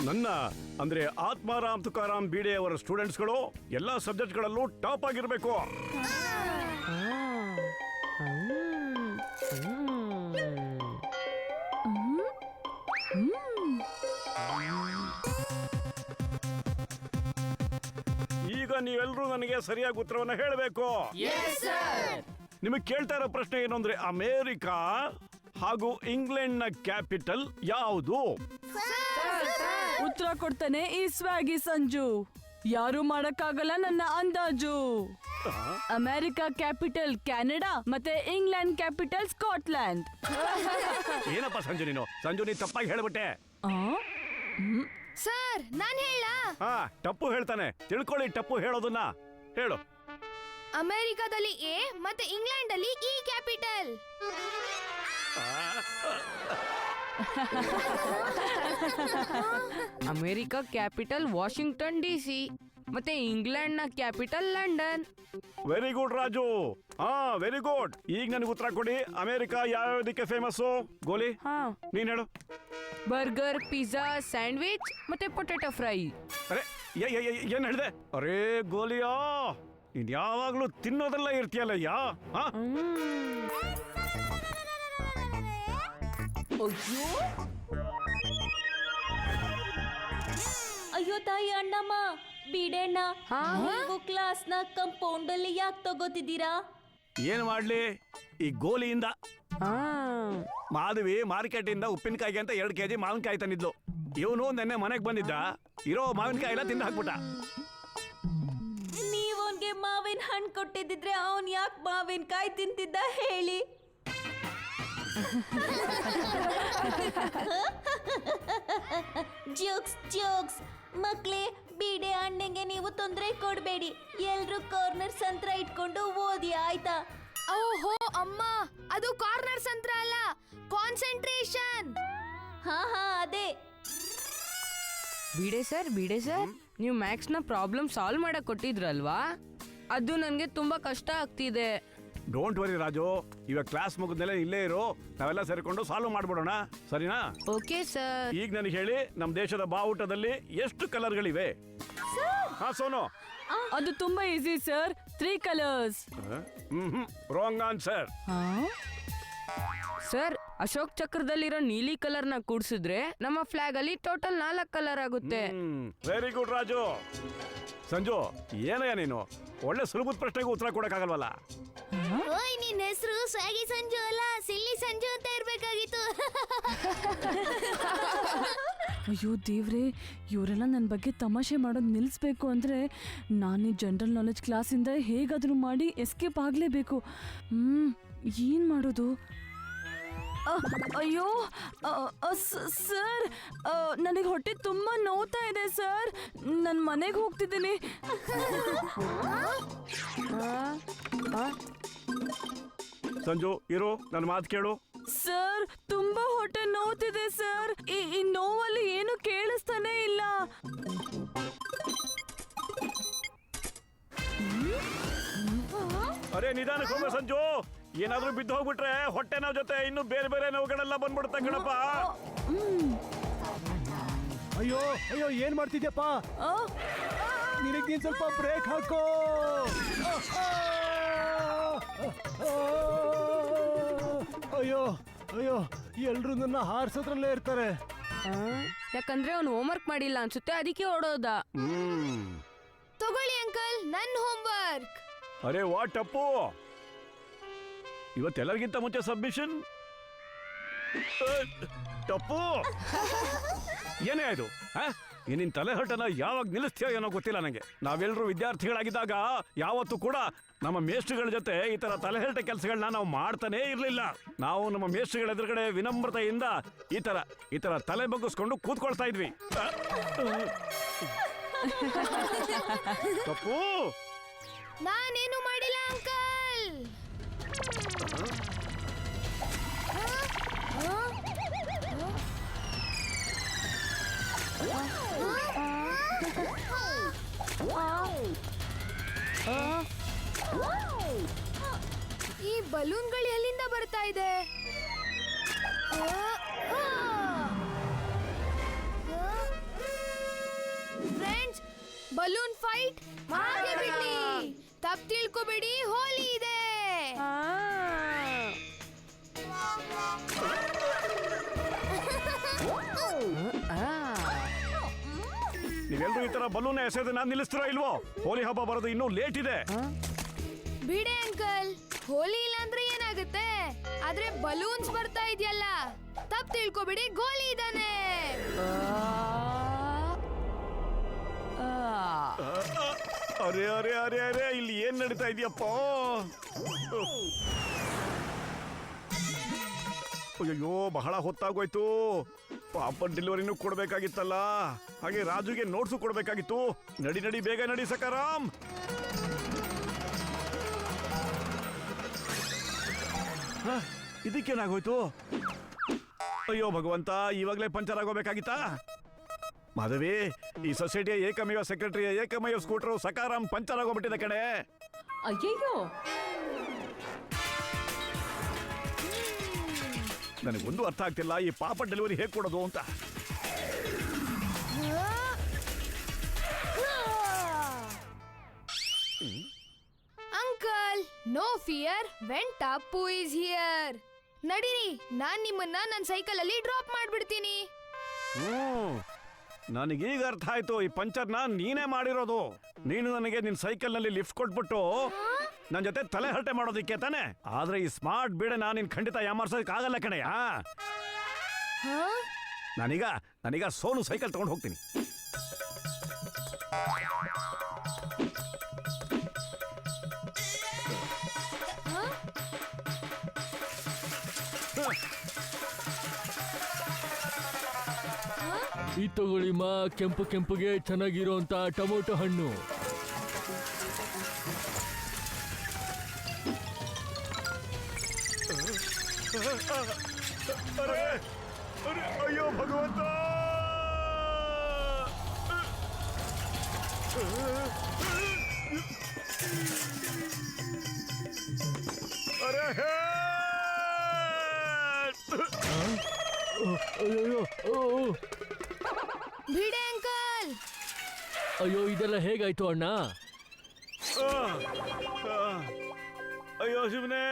ನನ್ನ ಅಂದ್ರೆ ಆತ್ಮಾರಾಮ್ ತುಕಾರಾಮ್ ಬೀಡೆ ಅವರ ಸ್ಟೂಡೆಂಟ್ಸ್ಗಳು ಎಲ್ಲಾ ಸಬ್ಜೆಕ್ಟ್ಗಳಲ್ಲೂ ಟಾಪ್ ಆಗಿರ್ಬೇಕು. ಈಗ ನೀವೆಲ್ಲರೂ ನನಗೆ ಸರಿಯಾಗಿ ಉತ್ತರವನ್ನ ಹೇಳಬೇಕು. ನಿಮಗೆ ಕೇಳ್ತಾ ಇರೋ ಪ್ರಶ್ನೆ ಏನು ಅಂದ್ರೆ ಅಮೇರಿಕಾ ಹಾಗೂ ಇಂಗ್ಲೆಂಡ್ ನ ಕ್ಯಾಪಿಟಲ್ ಯಾವುದು? ಉತ್ತರ ಕೊಡ್ತಾನೆ ಈ ಸ್ವಾಗಿ ಸಂಜು. ಯಾರು ಮಾಡಕ್ಕಾಗಲ್ಲ ನನ್ನ ಅಂದಾಜು. ಅಮೆರಿಕಾ ಕ್ಯಾಪಿಟಲ್ ಕೆನಡಾ ಮತ್ತೆ ಇಂಗ್ಲೆಂಡ್ ಕ್ಯಾಪಿಟಲ್ ಸ್ಕಾಟ್ಲ್ಯಾಂಡ್. ಏನಪ್ಪ ಸಂಜು ನೀ ತಪ್ಪಾಗಿ ಹೇಳ್ಬಿಟ್ಟೆ. ಸರ್ ನಾನ್ ಹೇಳ. ಟಪ್ಪು ಹೇಳ್ತಾನೆ, ತಿಳ್ಕೊಳ್ಳಿ ಟಪ್ಪು ಹೇಳೋದನ್ನ. ಹೇಳು. ಅಮೆರಿಕಾದಲ್ಲಿ ಎ ಮತ್ತೆ ಇಂಗ್ಲೆಂಡ್ ಅಲ್ಲಿ E capital. America capital Washington DC ಮತ್ತೆ ಇಂಗ್ಲೆಂಡ್ ನ capital London. Very good Raju. Very good. ಈಗ ನನಗೆ ಉತ್ತರ ಕೊಡಿ. ಅಮೆರಿಕಾ ಯಾವ್ದಕ್ಕೆ ಫೇಮಸ್? ಗೋಲಿ ನೀನ್ ಹೇಳು. ಬರ್ಗರ್, ಪಿಜ್ಜಾ, ಸ್ಯಾಂಡ್ವಿಚ್ ಮತ್ತೆ ಪೊಟೆಟೊ ಫ್ರೈ. ಅರೆ ಏನ್ ಹೇಳಿದೆ? ಅರೇ ಗೋಲಿಯಾ, ನೀನ್ ಯಾವಾಗ್ಲೂ ತಿನ್ನೋದೆಲ್ಲ ಇರ್ತೀಯಲ್ಲ. ಅಯ್ಯೋ ತಾಯಿ ಅಣ್ಣಮ್ಮ, ಬೀಡಣ್ಣ, ನೀವು ಕ್ಲಾಸ್ ನ ಕಂಪೌಂಡ್ ಅಲ್ಲಿ ಯಾಕೆ ತಗೋತಿದ್ದೀರಾ? ಏನ್ ಮಾಡ್ಲಿ, ಈ ಗೋಲಿಯಿಂದ. ಮಾಧವಿ ಮಾರ್ಕೆಟ್ ಇಂದ ಉಪ್ಪಿನಕಾಯಿಗೆ ಅಂತ 2 kg ಮಾವಿನಕಾಯಿ ತಂದಿದ್ಲು. ಇವನು ನೆನ್ನೆ ಮನೆಗ್ ಬಂದಿದ್ದ, ಇರೋ ಮಾವಿನಕಾಯಿ ಎಲ್ಲ ತಿಂದು ಹಾಕ್ಬಿಟ್ಟ. ನೀವ್ ಅವನ್ಗೆ ಮಾವಿನ ಹಣ್ಣು ಕೊಟ್ಟಿದ್ರೆ ಅವನ್ ಯಾಕೆ ಮಾವಿನಕಾಯಿ ತಿಂತಿದ್ದ ಹೇಳಿ? Jokes jokes. ಮಕ್ಳೇ, ಬೀಡೆ ಅಣ್ಣಂಗೆ ನೀವು ತೊಂದರೆ ಕೊಡ್ಬೇಡಿ. ಎಲ್ರು ಕಾರ್ನರ್ ಸಂತ್ರ ಇಟ್ಕೊಂಡು ಓದಿ, ಆಯ್ತಾ? ಓಹೋ ಅಮ್ಮ, ಅದು ಕಾರ್ನರ್ ಸಂತ್ರ ಅಲ್ಲ, ಕಾನ್ಸಂಟ್ರೇಷನ್. ಹಾ ಅದೇ. ಬಿಡೆ ಸರ್ ನೀವು ಮ್ಯಾಥ್ಸ್ ನ ಪ್ರಾಬ್ಲಮ್ ಸಾಲ್ವ್ ಮಾಡಕ್ ಕೊಟ್ಟಿದ್ರಲ್ವಾ, ಅದು ನನ್ಗೆ ತುಂಬಾ ಕಷ್ಟ ಆಗ್ತಿದೆ. ಡೋಂಟ್ ವರಿ ರಾಜು, ಇವಾಗ ಕ್ಲಾಸ್ ಮುಗಿದ್ಮೇಲೆ ಇಲ್ಲೇ ಇರು, ನಾವೆಲ್ಲ ಸೇರಿಕೊಂಡು ಸಾಲ್ವ್ ಮಾಡ್ಬಿಡೋಣ, ಸರಿನಾ? Okay sir. ಈಗ ನನಗೆ ಹೇಳಿ, ನಮ್ಮ ದೇಶದ ಬಾವುಟದಲ್ಲಿ ಎಷ್ಟು ಕಲರ್ಗಳಿವೆ? ಸೋನು. ಅದು ತುಂಬಾ easy sir, 3 colours. Wrong answer. Sir, Ashok ಚಕ್ರದಲ್ಲಿರೋ ನೀಲಿ ಕಲರ್ ನ ಕೂಡ್ಸಿದ್ರೆ ನಮ್ಮ ಫ್ಲಾಗ್ ಅಲ್ಲಿ ಟೋಟಲ್ 4 ಕಲರ್ ಆಗುತ್ತೆ. Very good Raju. ಸಂಜು, ಏನಯ್ಯ ನೀನು ಒಳ್ಳೆ ಸುಲಭದ ಪ್ರಶ್ನೆಗೆ ಉತ್ತರ ಕೊಡಕ್ಕಾಗಲ್ವಲ್ಲ? ಓಯ್, ನಿನ್ನ ಹೆಸರು ಸ್ವಾಗಿ ಸಂಜು ಅಲ್ಲ, ಸಿಲ್ಲಿ ಸಂಜು ಅಂತ ಇರ್ಬೇಕಾಗಿತ್ತು. ಅಯ್ಯೋ ದೇವ್ರೆ, ಇವರೆಲ್ಲ ನನ್ನ ಬಗ್ಗೆ ತಮಾಷೆ ಮಾಡೋದು ನಿಲ್ಲಿಸ್ಬೇಕು ಅಂದ್ರೆ ನಾನು ಜನರಲ್ ನಾಲೆಡ್ಜ್ ಕ್ಲಾಸಿಂದ ಹೇಗಾದ್ರೂ ಮಾಡಿ ಎಸ್ಕೇಪ್ ಆಗಲೇಬೇಕು. ಏನ್ ಮಾಡೋದು? ಅಯ್ಯೋ ಸರ್, ನನಗೆ ಹೊಟ್ಟೆ ತುಂಬಾ ನೋವ್ತಾ ಇದೆ ಸರ್, ನನ್ನ ಮನೆಗೆ ಹೋಗ್ತಿದ್ದೀನಿ. ಸಂಜು ಇರು, ನನ್ನ ಮಾತು ಕೇಳು. ಸರ್, ತುಂಬಾ ಹೊಟ್ಟೆ ನೋವ್ತಿದೆ ಸರ್. ಈ ನೋವಲ್ಲಿ ಏನು ಕೇಳಿಸ್ತಾನೆ ಇಲ್ಲ. ಅರೆ ನಿಧಾನಕ್ಕೆ ಹೋಗೋ ಸಂಜು, ಏನಾದ್ರೂ ಬಿದ್ದು ಹೋಗ್ಬಿಟ್ರೆ ಹೊಟ್ಟೆ ನೋವು ಜೊತೆ ಇನ್ನು ಬೇರೆ ಬೇರೆ ನೋವುಗಳೆಲ್ಲ ಬಂದ್ಬಿಡುತ್ತೆ ಕಣಪ್ಪ. ಅಯ್ಯೋ ಏನ್ ಮಾಡ್ತಿದ್ಯಪ್ಪ? ನಿನಗೆ ಸ್ವಲ್ಪ ಬ್ರೇಕ್ ಹಾಕೋ. ಅಯ್ಯೋ ಎಲ್ರು ನನ್ನ ಹಾರ್ಸೋದ್ರಲ್ಲೇ ಇರ್ತಾರೆ. ಯಾಕಂದ್ರೆ ಅವ್ನು ಹೋಮ್ವರ್ಕ್ ಮಾಡಿಲ್ಲ ಅನ್ಸುತ್ತೆ, ಅದಕ್ಕೆ ಓಡೋದ. ತಗೊಳ್ಳಿ ಅಂಕಲ್, ನನ್ನ ಹೋಮ್ವರ್ಕ್. ಅರೆ ವಾಟ್ ಅಪ್ಪು, ಇವತ್ತೆಲ್ಲರಿಗಿಂತ ಮುಂಚೆ ಸಬ್ಮಿಷನ್. ಟಪ್ಪು, ಏನೇ ಇದು? ನಿನ್ ತಲೆ ಹಟ್ಟನ ಯಾವಾಗ ನಿಲ್ಲಿಸ್ತೀಯೋ ಏನೋ ಗೊತ್ತಿಲ್ಲ ನನಗೆ. ನಾವೆಲ್ಲರೂ ವಿದ್ಯಾರ್ಥಿಗಳಾಗಿದ್ದಾಗ ಯಾವತ್ತೂ ಕೂಡ ನಮ್ಮ ಮೇಷ್ಟ್ರುಗಳ ಜೊತೆ ಈ ತರ ತಲೆಹರಟೆ ಕೆಲಸಗಳನ್ನ ನಾವು ಮಾಡ್ತಾನೇ ಇರ್ಲಿಲ್ಲ. ನಾವು ನಮ್ಮ ಮೇಷ್ಟ್ರುಗಳ ಎದುರುಗಡೆ ವಿನಮ್ರತೆಯಿಂದ ಈ ತರ ತಲೆ ಬಗ್ಗಿಸ್ಕೊಂಡು ಕೂತ್ಕೊಳ್ತಾ ಇದ್ವಿ. ತಪ್ಪು, ನಾನೇನು ಮಾಡಿಲ್ಲ ಅಂಕಲ್. ಈ ಬಲೂನ್ಗಳು ಎಲ್ಲಿಂದ ಬರ್ತಾ ಇದೆ? ಬಲೂನ್ ಫೈಟ್ ಹಾಗೆ ಬಿಡಿ. ತಪ್ಪು ತಿಳ್ಕೊಬೇಡಿ, ಹೋಲಿ ಇದೆ. ನೀವೆಲ್ಲರೂ ಈ ತರ ಬಲೂನ್ ಎಸೆಯೋದನ್ನ ನಿಲ್ಲಿಸ್ತೀರೋ ಇಲ್ವೋ? ಹೋಲಿ ಹಬ್ಬ ಬರೋದು ಇನ್ನೂ ಲೇಟ್ ಇದೆ. ಬಿಡೆ ಅಂಕಲ್, ಹೋಲಿ ಇಲ್ಲ ಅಂದ್ರೆ ಏನಾಗುತ್ತೆ? ಆದ್ರೆ ಬಲೂನ್ಸ್ ಬರ್ತಾ ಇದೆಯಲ್ಲ, ತಪ್ಪು ತಿಳ್ಕೊಬೇಡಿ, ಗೋಲಿ ಇದಾನೆ. ಅರೆ ಅರೆ ಅರೆ ಅರೆ, ಇಲ್ಲಿ ಏನ್ ನಡೀತಾ ಇದೆಯಪ್ಪ? ಅಯ್ಯೋ, ಬಹಳ ಹೊತ್ತಾಗೋಯ್ತು. ಪಾಪ ಡೆಲಿವರಿನೂ ಕೊಡ್ಬೇಕಾಗಿತ್ತಲ್ಲ, ಹಾಗೆ ರಾಜುಗೆ ನೋಟ್ಸು ಕೊಡ್ಬೇಕಾಗಿತ್ತು. ನಡಿ ನಡಿ, ಬೇಗ ನಡಿ ಸಕಾರಾಮ್. ಇದಕ್ಕೇನಾಗೋಯ್ತು? ಅಯ್ಯೋ ಭಗವಂತ, ಇವಾಗಲೇ ಪಂಚರ್ ಆಗೋಬೇಕಾಗಿತ್ತಾ? ಮಾಧವಿ, ಈ ಸೊಸೈಟಿಯ ಏಕಮೇವ ಸೆಕ್ರೆಟರಿಯ ಏಕಮೇವ ಸ್ಕೂಟರ್ ಸಕಾರಾಮ್ ಪಂಚರ್ ಆಗೋಗ್ಬಿಟ್ಟಿದೆ ಕಡೆ. ಅಯ್ಯಯ್ಯೋ, ನನಗೊಂದು ಅರ್ಥ ಆಗ್ತಿಲ್ಲ, ಈ ಪಾಪ ಡೆಲಿವರಿ ಹೇಗೆ ಕೊಡೋದು ಅಂತ. Uncle, no fear, when Tappu is here. ನಡೀರಿ, ನಾನ್ ನಿಮ್ಮನ್ನ ನನ್ನ ಸೈಕಲ್ ಅಲ್ಲಿ ಡ್ರಾಪ್ ಮಾಡ್ಬಿಡ್ತೀನಿ. ನನಗೀಗ ಅರ್ಥ ಆಯ್ತು, ಈ ಪಂಚರ್ನ ನೀನೇ ಮಾಡಿರೋದು. ನೀನು ನನಗೆ ನಿನ್ ಸೈಕಲ್ ನಲ್ಲಿ ಲಿಫ್ಟ್ ಕೊಟ್ಬಿಟ್ಟು ನನ್ ಜೊತೆ ತಲೆ ಹರಟೆ ಮಾಡೋದಿಕ್ಕೆ ತಾನೆ. ಆದ್ರೆ ಈ ಸ್ಮಾರ್ಟ್ ಬೇಡ, ನಾನು ಖಂಡಿತ ಯಾಮಾರ್ಸೋದಕ್ಕೆ ಆಗಲ್ಲ ಕಣೆಯ. ನಾನೀಗ ಸೋನು ಸೈಕಲ್ ತಗೊಂಡು ಹೋಗ್ತೀನಿ. ಈ ತಗೊಳ್ಳಿ ಮಾ, ಕೆಂಪು ಕೆಂಪುಗೆ ಚೆನ್ನಾಗಿರೋಂತ ಟೊಮೊಟೊ ಹಣ್ಣು. ಅಯ್ಯೋ ಭಗವಂತ, ಅರೆ ಅಯ್ಯೋ, ಬಿಡೆ ಅಂಕಲ್. ಅಯ್ಯೋ, ಇದೆಲ್ಲ ಹೇಗಾಯ್ತು ಅಣ್ಣ? ಅಯ್ಯೋ ಶಿವನೇ,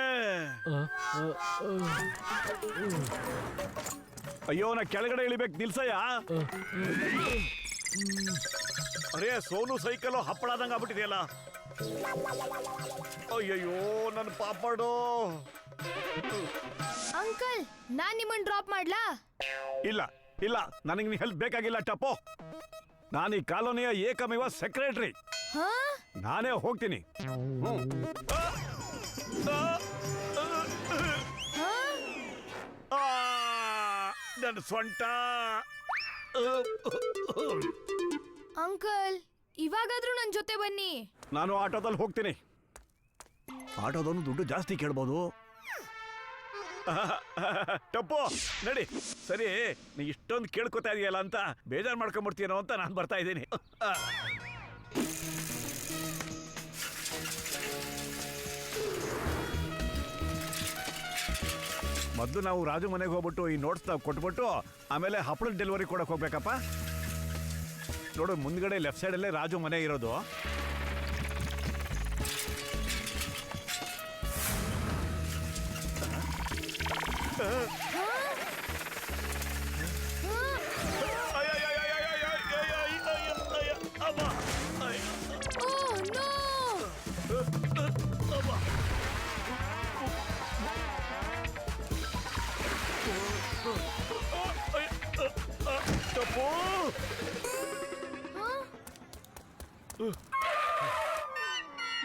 ಅಯ್ಯೋ ನಾ ಕೆಳಗಡೆ ಇಳಿಬೇಕು, ನಿಲ್ಸಯ್ಯ. ಅರೇ ಸೋನು ಸೈಕಲ್ ಹಪ್ಪಳಾದಂಗ ಆಗ್ಬಿಟ್ಟಿದೆಯಲ್ಲ. ಅಯ್ಯಯ್ಯೋ, ನನ್ನ ಪಾಪಡು. ಅಂಕಲ್, ನಾನ್ ನಿಮ್ಮನ್ನ ಡ್ರಾಪ್ ಮಾಡ್ಲಾ? ಇಲ್ಲ ಇಲ್ಲ, ನನಗೆ ನೀ ಹೆಲ್ಪ್ ಬೇಕಾಗಿಲ್ಲ ಟಪ್ಪೋ. ನಾನು ಈ ಕಾಲೋನಿಯ ಏಕಮೇವ ಸೆಕ್ರೆಟರಿ. ಹಾ? ನಾನೇ ಹೋಗ್ತೀನಿ. ನನ್ನ ಸ್ವಂಟ. ಅಂಕಲ್, ಇವಾಗಾದ್ರೂ ನನ್ ಜೊತೆ ಬನ್ನಿ. ನಾನು ಆಟೋದಲ್ಲಿ ಹೋಗ್ತೀನಿ. ಆಟೋದನ್ನು ದುಡ್ಡು ಜಾಸ್ತಿ ಕೇಳ್ಬೋದು. ಟಪ್ಪು ನಡಿ. ಸರಿ, ನೀ ಇಷ್ಟೊಂದು ಕೇಳ್ಕೊತಾ ಇದೆಯಲ್ಲ ಅಂತ ಬೇಜಾರು ಮಾಡ್ಕೊಂಡ್ಬಿಡ್ತೀನೋ ಅಂತ ನಾನು ಬರ್ತಾ ಇದ್ದೀನಿ. ಮೊದಲು ನಾವು ರಾಜು ಮನೆಗೆ ಹೋಗ್ಬಿಟ್ಟು ಈ ನೋಟ್ಸ್ ಕೊಟ್ಬಿಟ್ಟು ಆಮೇಲೆ ಹಪ್ಪಳದ ಡೆಲಿವರಿ ಕೊಡಕ್ಕೆ ಹೋಗ್ಬೇಕಪ್ಪ. ನೋಡು, ಮುಂದ್ಗಡೆ ಲೆಫ್ಟ್ ಸೈಡಲ್ಲೇ ರಾಜು ಮನೆ ಇರೋದು.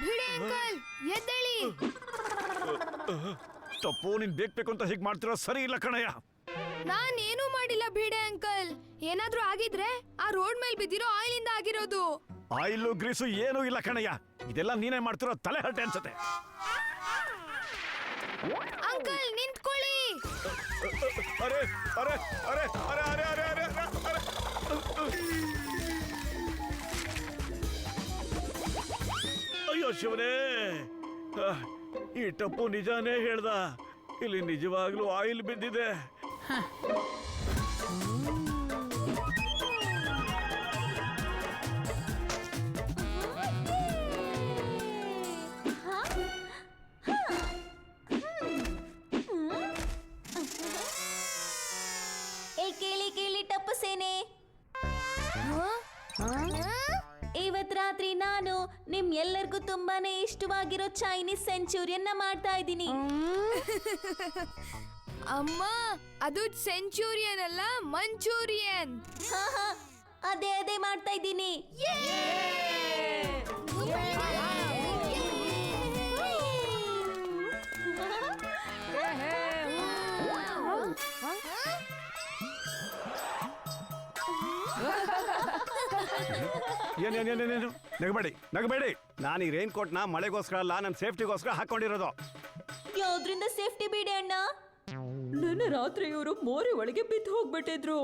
ಬಿಡೆ ಅಂಕಲ್, ಎದ್ದೇಳಿ. ತಪ್ಪು, ನೀನ್ ಬೇಕು ಅಂತ ಹೀಗೆ ಮಾಡ್ತಿರೋ ಸರಿ ಇಲ್ಲ ಕಣಯ್ಯ. ನಾನೇನು ಮಾಡಿಲ್ಲ ಬಿಡೆ ಅಂಕಲ್. ಏನಾದ್ರೂ ಆಗಿದ್ರೆ ಆ ರೋಡ್ ಮೇಲೆ ಬಿದ್ದಿರೋ ಆಯಿಲ್ ಇಂದ ಆಗಿರೋದು. ಆಯಿಲ್ ಗ್ರೀಸು ಏನೂ ಇಲ್ಲ ಕಣಯ್ಯ, ಇದೆಲ್ಲ ನೀನೇ ಮಾಡ್ತಿರೋ ತಲೆ ಹರಟೆ ಅನ್ಸತ್ತೆ. ಅಂಕಲ್, ನಿಂತ್ಕೊಳ್ಳಿ. ಅರೆ ಅರೆ ಅರೆ ಅರೆ ಅರೆ ಅರೆ ಅರೆ ಅರೆ. ಅಯ್ಯೋ ಶಿವನೇ, ಈ ಟಪ್ಪು ನಿಜಾನೇ ಹೇಳ್ದ. ಇಲ್ಲಿ ನಿಜವಾಗ್ಲೂ ಆಯಿಲ್ ಬಿದ್ದಿದೆ. ಇಷ್ಟವಾಗಿರೋ ಚೈನೀಸ್ ಸೆಂಚುರಿಯನ್ನ ಮಾಡ್ತಾ ಇದ್ದೀನಿ. ಅಮ್ಮ ಅದು ಸೆಂಚುರಿಯನ್ ಅಲ್ಲ ಮಂಚೂರಿಯನ್. ಹಾ ಹಾ, ಅದೇ ಮಾಡ್ತಾ ಇದ್ದೀನಿ. ಏನೇನೇನೇನು ನಗಬೇಡಿ ನಾನು ಈ ರೈನ್ ಕೋಟ್ನ ಮಳೆಗೋಸ್ಕರ ಅಲ್ಲ ನನ್ನ ಸೇಫ್ಟಿಗೋಸ್ಕರ ಹಾಕೊಂಡಿರೋದು. ಯಾವ್ದ್ರಿಂದ ಸೇಫ್ಟಿ ಬಿಡಿ ಅಣ್ಣ? ನನ್ನ ರಾತ್ರಿ ಇವರು ಮೋರಿ ಒಳಗೆ ಬಿದ್ದು ಹೋಗ್ಬಿಟ್ಟಿದ್ರು.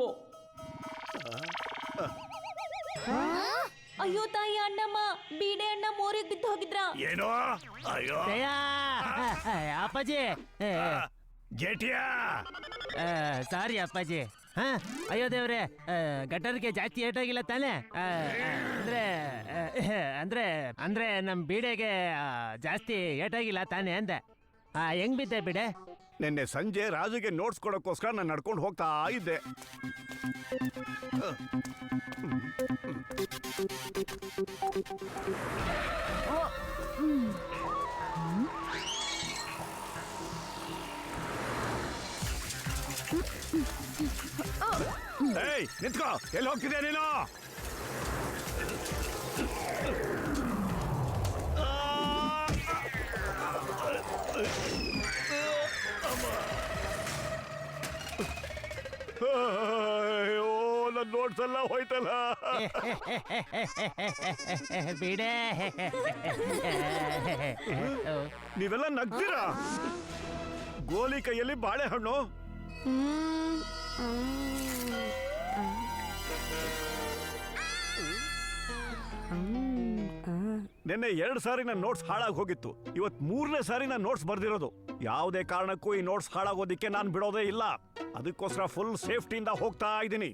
ಅಯ್ಯೋ ತಾಯಿ, ಅಣ್ಣಮ್ಮ ಬೀಡೆ ಅಣ್ಣ ಮೋರಿಗೆ ಬಿದ್ದು ಹೋಗಿದ್ರ? ಏನೋ ಅಯ್ಯೋ ಅಪ್ಪಾಜಿ ಜೇಟಿಯಾ ಸಾರಿ ಅಪ್ಪಾಜಿ. ಹಾ ಅಯ್ಯೋ ದೇವ್ರೆ, ಗಟರ್ಗೆ ಜಾಸ್ತಿ ಏಟಾಗಿಲ್ಲ ತಾನೆ? ಅಂದ್ರೆ ನಮ್ ಬೀಡೆಗೆ ಜಾಸ್ತಿ ಏಟಾಗಿಲ್ಲ ತಾನೆ ಅಂದೆ. ಹೆಂಗ್ ಬಿದ್ದೆ ಬಿಡೆ? ನಿನ್ನೆ ಸಂಜೆ ರಾಜುಗೆ ನೋಟ್ಸ್ ಕೊಡೋಕ್ಕೋಸ್ಕರ ನಾನು ನಡ್ಕೊಂಡು ಹೋಗ್ತಾ ಇದ್ದೆ. ಏಯ್ ನಿಂತ್ಕೋ, ಎಲ್ಲಿ ಹೋಗ್ತಿದ್ಯಾ ನೀನು? ಅಯ್ಯೋ ನನ್ನ ನೋಟ್ಸ್ ಎಲ್ಲ ಹೋಯ್ತಲ್ಲ. ಬಿಡೆ ನೀವೆಲ್ಲ ನಗ್ತೀರಾ? ಗೋಲಿ ಕೈಯಲ್ಲಿ ಬಾಳೆಹಣ್ಣು. ನಿನ್ನೆ 2 ಸಾರಿ ನನ್ನ ನೋಟ್ಸ್ ಹಾಳಾಗಿ ಹೋಗಿತ್ತು. ಇವತ್ತು 3ನೇ ಸಾರಿ ನಾನು ನೋಟ್ಸ್ ಬರ್ದಿರೋದು. ಯಾವುದೇ ಕಾರಣಕ್ಕೂ ಈ ನೋಟ್ಸ್ ಹಾಳಾಗೋದಿಕ್ಕೆ ನಾನು ಬಿಡೋದೇ ಇಲ್ಲ. ಅದಕ್ಕೋಸ್ಕರ ಫುಲ್ ಸೇಫ್ಟಿಯಿಂದ ಹೋಗ್ತಾ ಇದ್ದೀನಿ.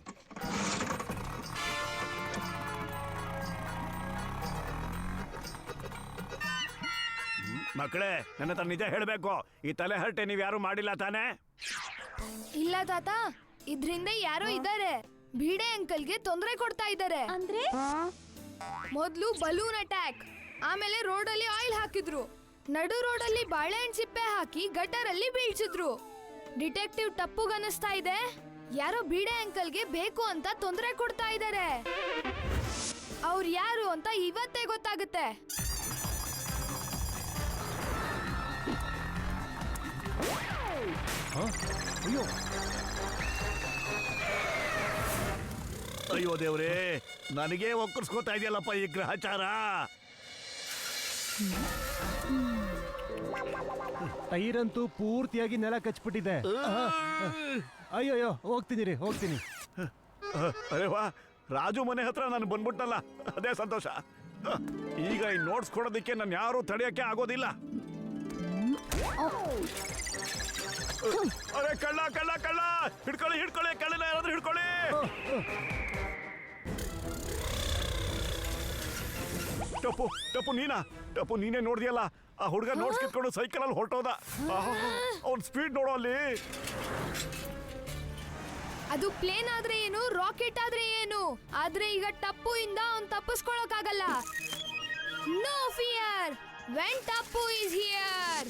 ಮಕ್ಕಳೇ, ನನ್ನ ಹತ್ರ ನಿಜ ಹೇಳಬೇಕು, ಈ ತಲೆ ಹರಟೆ ನೀವು ಯಾರು ಮಾಡಿಲ್ಲ ತಾನೇ? ಇಲ್ಲ ತಾತ, ಇದ್ರಿಂದ ಯಾರೋ ಇದ್ದಾರೆ. ಬೀಡೆ ಅಂಕಲ್ಗೆ ತೊಂದರೆ ಕೊಡ್ತಾ ಇದ್ದಾರೆ. ಅಂದ್ರೆ ಮೊದ್ಲು ಬಲೂನ್ ಅಟ್ಯಾಕ್, ಆಮೇಲೆ ರೋಡಲ್ಲಿ ಆಯಿಲ್ ಹಾಕಿದ್ರು, ನಡು ರೋಡಲ್ಲಿ ಬಾಳೆಹಣ್ಣು ಸಿಪ್ಪೆ ಹಾಕಿ ಗಟರಲ್ಲಿ ಬೀಳ್ಸಿದ್ರು. ಡಿಟೆಕ್ಟಿವ್ ಟಪ್ಪುಗನ್ನಿಸ್ತಾ ಇದೆ, ಯಾರೋ ಬೀಡೆ ಅಂಕಲ್ಗೆ ಬೇಕು ಅಂತ ತೊಂದರೆ ಕೊಡ್ತಾ ಇದ್ದಾರೆ. ಅವ್ರು ಯಾರು ಅಂತ ಇವತ್ತೇ ಗೊತ್ತಾಗುತ್ತೆ. ಅಯ್ಯೋ ಅಯ್ಯೋ ದೇವ್ರೇ, ನನಗೆ ಒಕ್ಕರ್ಸ್ಕೊತಾ ಇದೆಯಲ್ಲಪ್ಪ ಈ ಗ್ರಹಚಾರ. ಟೈರಂತೂ ಪೂರ್ತಿಯಾಗಿ ನೆಲ ಕಚ್ಬಿಟ್ಟಿದೆ. ಅಯ್ಯೋ ಹೋಗ್ತೀನಿ. ಅರೆ ವಾ, ರಾಜು ಮನೆ ಹತ್ರ ನಾನು ಬಂದ್ಬಿಟ್ಟಲ್ಲ, ಅದೇ ಸಂತೋಷ. ಈಗ ಈ ನೋಟ್ಸ್ ಕೊಡೋದಕ್ಕೆ ನಾನು ಯಾರು ತಡೆಯಕ್ಕೆ ಆಗೋದಿಲ್ಲ. ಅರೆ ಕಳ್ಳ ಹಿಡ್ಕೊಳ್ಳಿ, ಕಳ್ಳನ ಯಾರಾದ್ರೂ ಹಿಡ್ಕೊಳ್ಳಿ. ಟಪ್ಪು ನೀನೇ ನೋಡ್ದಿಯಲ್ಲ, ಆ ಹುಡುಗ ನೋಟ್ಸ್ ಕಿತ್ಕೊಂಡು ಸೈಕಲ್ ಅಲ್ಲಿ ಹೊರಟೋದ. ಅವ್ನ ಸ್ಪೀಡ್ ನೋಡೋ ಅಲ್ಲಿ. ಅದು ಪ್ಲೇನ್ ಆದ್ರೆ ಏನು, ರಾಕೆಟ್ ಆದ್ರೆ ಏನು, ಆದ್ರೆ ಈಗ ಟಪ್ಪು ಇಂದ ಅವ್ನ್ ತಪ್ಪಿಸ್ಕೊಳಕ್ಕಾಗಲ್ಲ. No fear when Tappu is here.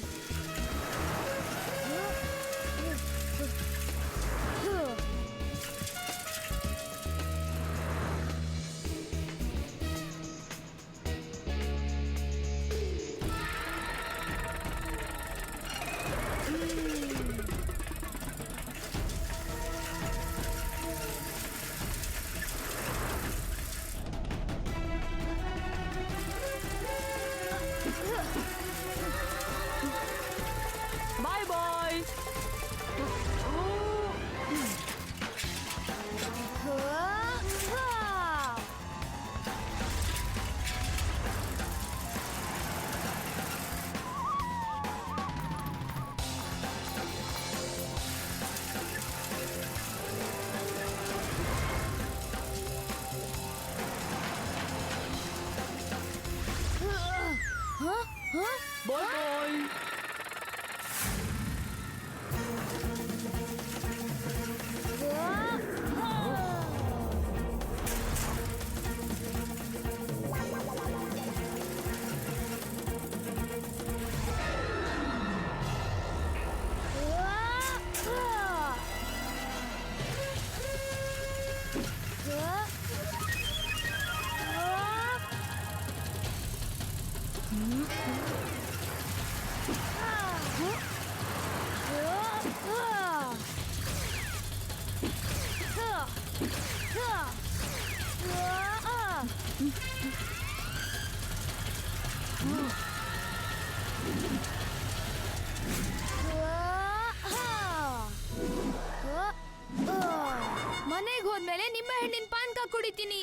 ಹೋದ್ಮೇಲೆ ನಿಂಬೆ ಹಣ್ಣಿನ ಪಾನ್ಕ ಕುಡಿತೀನಿ.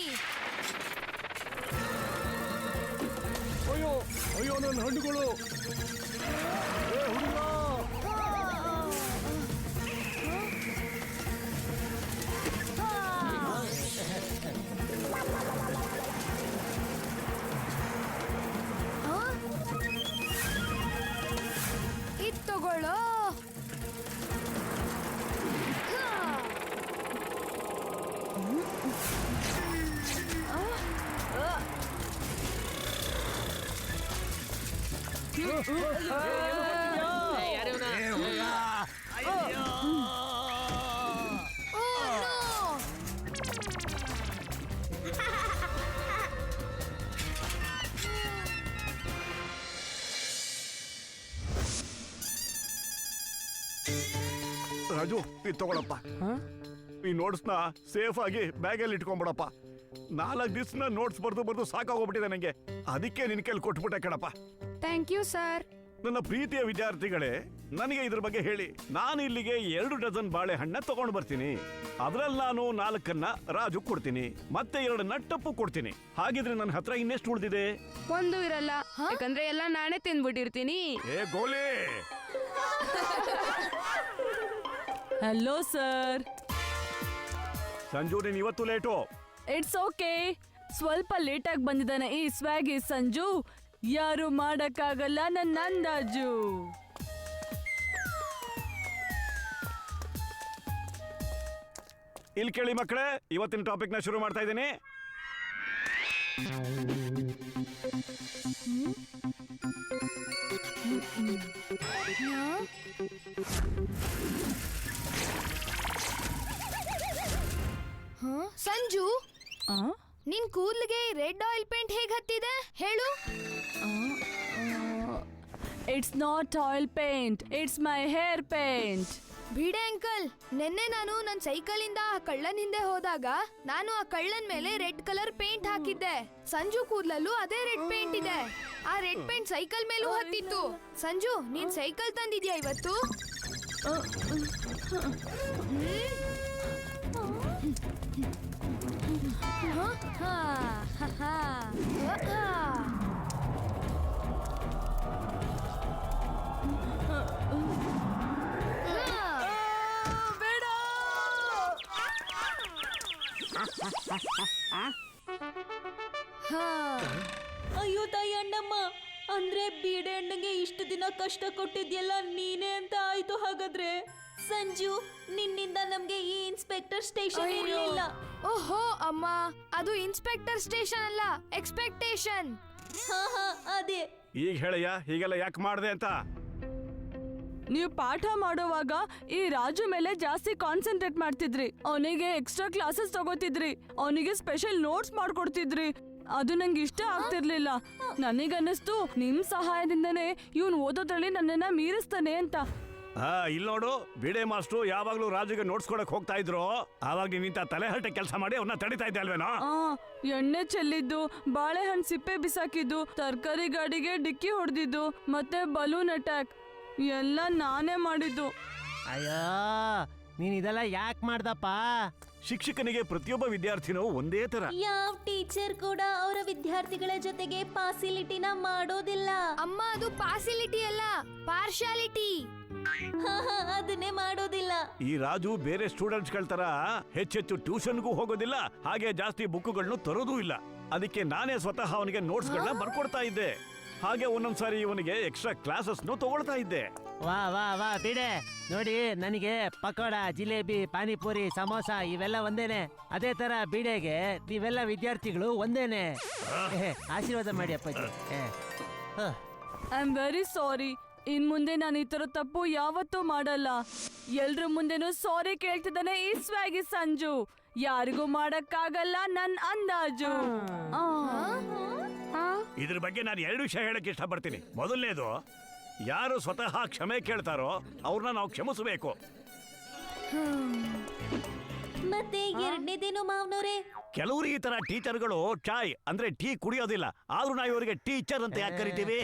ಅಯ್ಯೋ ಅಯ್ಯೋ ನನ್ನ ಹಣ್ಣುಗಳು. ಏ, ಹುಡುಗ! ಇದ್ ತಗೊಳ್ಳೋ. ರಾಜು ಇದು ತಗೊಳಪ್ಪ. ಈ ನೋಟ್ಸ್ನ ಸೇಫ್ ಆಗಿ ಬ್ಯಾಗಲ್ಲಿ ಇಟ್ಕೊಂಡ್ಬಿಡಪ್ಪ. 4 ದಿವ್ಸ ನೋಟ್ಸ್ ಬರ್ದು ಸಾಕಾಗೋಗ್ಬಿಟ್ಟಿದೆ ನಂಗೆ. ಅದಕ್ಕೆ ನಿನ್ ಕೈಲಿ ಕೊಟ್ಬಿಟ್ಟೆ ಕಣಪ್ಪ. Thank you sir. ನನ್ನ ಪ್ರೀತಿಯ ವಿದ್ಯಾರ್ಥಿಗಳೇ, ನನಗೆ ಇದ್ರ ಬಗ್ಗೆ ಹೇಳಿ. ನಾನು ಇಲ್ಲಿಗೆ 2 ಡಜನ್ ಬಾಳೆಹಣ್ಣ ತಗೊಂಡು ಬರ್ತೀನಿ. ಅದ್ರಲ್ಲಿ ನಾನು 4 ರಾಜು ಕೊಡ್ತೀನಿ, ಮತ್ತೆ 2 ಟಪ್ಪು ಕೊಡ್ತೀನಿ. ಹಾಗಿದ್ರೆ ನನ್ನ ಹತ್ರ ಇನ್ನೆಷ್ಟು ಉಳಿದಿದೆ? ಒಂದು ಇರಲ್ಲ, ಯಾಕಂದ್ರೆ ಎಲ್ಲ ನಾನೇ ತಿಂದ್ಬಿಟ್ಟಿರ್ತೀನಿ. ಏ ಗೋಲಿ! Hello sir. ಸಂಜು, ನೀನ್ ಇವತ್ತು ಲೇಟು. It's okay. ಸ್ವಲ್ಪ ಲೇಟಾಗಿ ಬಂದಿದ್ದಾನೆ ಈ ಸ್ವ್ಯಾಗಿ ಸಂಜು. ಯಾರು ಮಾಡಕ್ಕಾಗಲ್ಲ ನನ್ನ ಅಂದಾಜು. ಇಲ್ಲಿ ಕೇಳಿ ಮಕ್ಕಳೇ, ಇವತ್ತಿನ ಟಾಪಿಕ್ನ ಶುರು ಮಾಡ್ತಾ ಇದ್ದೀನಿ. ಸಂಜು, ಆ? ನಿನ್ ಕೂದ್ಲಿಗೆ ರೆಡ್ ಆಯಿಲ್ ಪೇಂಟ್ ಹೇಗ್ ಹತ್ತಿದೆ ಹೇಳು? It's not oil paint, it's my hair paint. ಬಿಡೆ ಅಂಕಲ್, ನಿನ್ನೆ ನಾನು ನನ್ನ ಸೈಕಲ್ ಇಂದ ಆ ಕಳ್ಳನ್ ಹಿಂದೆ ಹೋದಾಗ ನಾನು ಆ ಕಳ್ಳನ್ ಮೇಲೆ ರೆಡ್ ಕಲರ್ ಪೇಂಟ್ ಹಾಕಿದ್ದೆ. ಸಂಜು ಕೂದ್ಲಲ್ಲೂ ಅದೇ ರೆಡ್ ಪೇಂಟ್ ಇದೆ. ಆ ರೆಡ್ ಪೇಂಟ್ ಸೈಕಲ್ ಮೇಲೂ ಹತ್ತಿತ್ತು. ಸಂಜು, ನೀನ್ ಸೈಕಲ್ ತಂದಿದ್ಯಾ ಇವತ್ತು? ಅಯ್ಯೋ ತಾಯಿ ಅಣ್ಣಮ್ಮ, ಅಂದ್ರೆ ಬೀಡೆ ಅಣ್ಣಂಗೆ ಇಷ್ಟು ದಿನ ಕಷ್ಟ ಕೊಟ್ಟಿದ್ಯಲ್ಲ ನೀನೇ ಅಂತ ಆಯ್ತು. ಹಾಗಾದ್ರೆ ಸಂಜು, ನಿನ್ನಿಂದ ನಮ್ಗೆ ಈ ಇನ್ಸ್ಪೆಕ್ಟರ್ ಸ್ಟೇಷನ್ ಇರಲಿಲ್ಲ. ಓಹೋ ಅಮ್ಮ, ಅದು ಇನ್ಸ್ಪೆಕ್ಟರ್ ಸ್ಟೇಷನ್ ಅಲ್ಲ, ಎಕ್ಸ್ಪೆಕ್ಟೇಷನ್. ಹಾ ಅದೇ. ಈಗ ಹೇಳಯ್ಯ, ಹೀಗೆಲ್ಲ ಯಾಕೆ ಮಾಡಿದೆ ಅಂತ. ನೀವು ಪಾಠ ಮಾಡುವಾಗ ಈ ರಾಜು ಮೇಲೆ ಜಾಸ್ತಿ ಕಾನ್ಸಂಟ್ರೇಟ್ ಮಾಡ್ತಿದ್ರಿ. ಅವನಿಗೆ ಎಕ್ಸ್ಟ್ರಾ ಕ್ಲಾಸಸ್ ತಗೋತಿದ್ರಿ, ಅವನಿಗೆ ಸ್ಪೆಷಲ್ ನೋಟ್ಸ್ ಮಾಡ್ಕೊಡ್ತಿದ್ರಿ. ಅದು ನಂಗೆ ಇಷ್ಟ ಆಗ್ತಿರ್ಲಿಲ್ಲ. ನನಗನ್ನಿಸ್ತು ನಿಮ್ ಸಹಾಯದಿಂದನೇ ಇವನ್ ಓದೋದ್ರಲ್ಲಿ ನನ್ನನ್ನ ಮೀರಿಸ್ತಾನೆ ಅಂತ. ಇಲ್ಲಿ ನೋಡು, ಬಿಡೆ ಮಾಸ್ಟ್ರು ಯಾವಾಗ್ಲೂ ರಾಜುಗೆ ನೋಟ್ಸ್ ಕೊಡಕ್ ಹೋಗ್ತಾ ಇದ್ರು. ಆವಾಗ ನೀನ್ ಇಂತ ತಲೆಹರಟೆ ಕೆಲಸ ಮಾಡಿ ಅವನ್ನ ತಡಿತಾ ಇದ್ದೆ ಅಲ್ವೇನೋ? ಎಣ್ಣೆ ಚೆಲ್ಲಿದ್ದು, ಬಾಳೆಹಣ್ಣು ಸಿಪ್ಪೆ ಬಿಸಾಕಿದ್ದು, ತರಕಾರಿ ಗಾಡಿಗೆ ಡಿಕ್ಕಿ ಹೊಡೆದಿದ್ದು, ಮತ್ತೆ ಬಲೂನ್ ಅಟ್ಯಾಕ್ ಎಲ್ಲ ನಾನೇ ಮಾಡಿದ್ದು. ಅಯ್ಯೋ, ನೀನ್ ಇದೆಲ್ಲ ಯಾಕೆ ಮಾಡ್ದಪ್ಪ? ಶಿಕ್ಷಕನಿಗೆ ಪ್ರತಿಯೊಬ್ಬ ವಿದ್ಯಾರ್ಥಿನೂ ಒಂದೇ ತರ. ಯಾವ ಟೀಚರ್ ಕೂಡ ಅವರ ವಿದ್ಯಾರ್ಥಿಗಳ ಜೊತೆಗೆ ಪಾಸಿಲಿಟಿನ ಮಾಡೋದಿಲ್ಲ. ಅಮ್ಮ, ಅದು ಪಾಸಿಲಿಟಿ ಅಲ್ಲ, ಪಾರ್ಶಾಲಿಟಿ. ಅದನ್ನೇ ಮಾಡೋದಿಲ್ಲ. ಈ ರಾಜು ಬೇರೆ ಸ್ಟೂಡೆಂಟ್ಸ್ಗಳ ತರ ಹೆಚ್ಚೆಚ್ಚು ಟ್ಯೂಷನ್ಗೂ ಹೋಗೋದಿಲ್ಲ, ಹಾಗೆ ಜಾಸ್ತಿ ಬುಕ್ಗಳನ್ನು ತರೋದೂ ಇಲ್ಲ. ಅದಕ್ಕೆ ನಾನೇ ಸ್ವತಃ ಅವನಿಗೆ ನೋಟ್ಸ್ಗಳನ್ನ ಬರ್ಕೊಡ್ತಾ ಇದ್ದೆ. ಹಾಗೆ ಒಂದೊಂದ್ಸಾರಿ ಇವನಿಗೆ ಎಕ್ಸ್ಟ್ರಾ ಕ್ಲಾಸಸ್ನು ತಗೊಳ್ತಾ ಇದ್ದೆ. ವಾ ವಾ ವಾ ಬಿಡೆ, ನೋಡಿ ನನಗೆ ಪಕೋಡ, ಜಿಲೇಬಿ, ಪಾನಿಪುರಿ, ಸಮೋಸ ಇವೆಲ್ಲ ಒಂದೇನೆ. ಅದೇ ತರ ಬಿಡೆಗೆ ನೀವೆಲ್ಲ ವಿದ್ಯಾರ್ಥಿಗಳು ಒಂದೇನೆ. ಆಶೀರ್ವಾದ ಮಾಡಿ ಅಪ್ಪಾಜಿ. I am very sorry. ಇನ್ ಮುಂದೆ ನಾನು ಈ ತರ ತಪ್ಪು ಯಾವತ್ತೂ ಮಾಡಲ್ಲ. ಎಲ್ರ ಮುಂದೆನೂ ಸಾರಿ ಕೇಳ್ತಿದ್ದಾನೆ ಈ ಸ್ವ್ಯಾಗಿ ಸಂಜು. ಯಾರಿಗೂ ಮಾಡಕ್ಕಾಗಲ್ಲ ನನ್ ಅಂದಾಜು. ಇದ್ರ ಬಗ್ಗೆ ನಾನು 2 ವಿಷಯ ಹೇಳಕ್ ಇಷ್ಟಪಡ್ತೀನಿ. ಮೊದಲನೇದು, ಯಾರು ಸ್ವತಃ ಕ್ಷಮೆ ಕೇಳ್ತಾರೋ ಅವ್ರನ್ನ ನಾವು ಕ್ಷಮಿಸಬೇಕು. ಮತ್ತೆ ಎರಡನೇದೇನು ಮಾವನವ್ರೆ? ಕೆಲವರು ಈ ತರ ಟೀಚರ್ಗಳು ಚಾಯ್ ಅಂದ್ರೆ ಟೀ ಕುಡಿಯೋದಿಲ್ಲ, ಆದ್ರೂ ನಾವು ಇವರಿಗೆ ಟೀಚರ್ ಅಂತ ಯಾಕೆ ಕರಿತೀವಿ?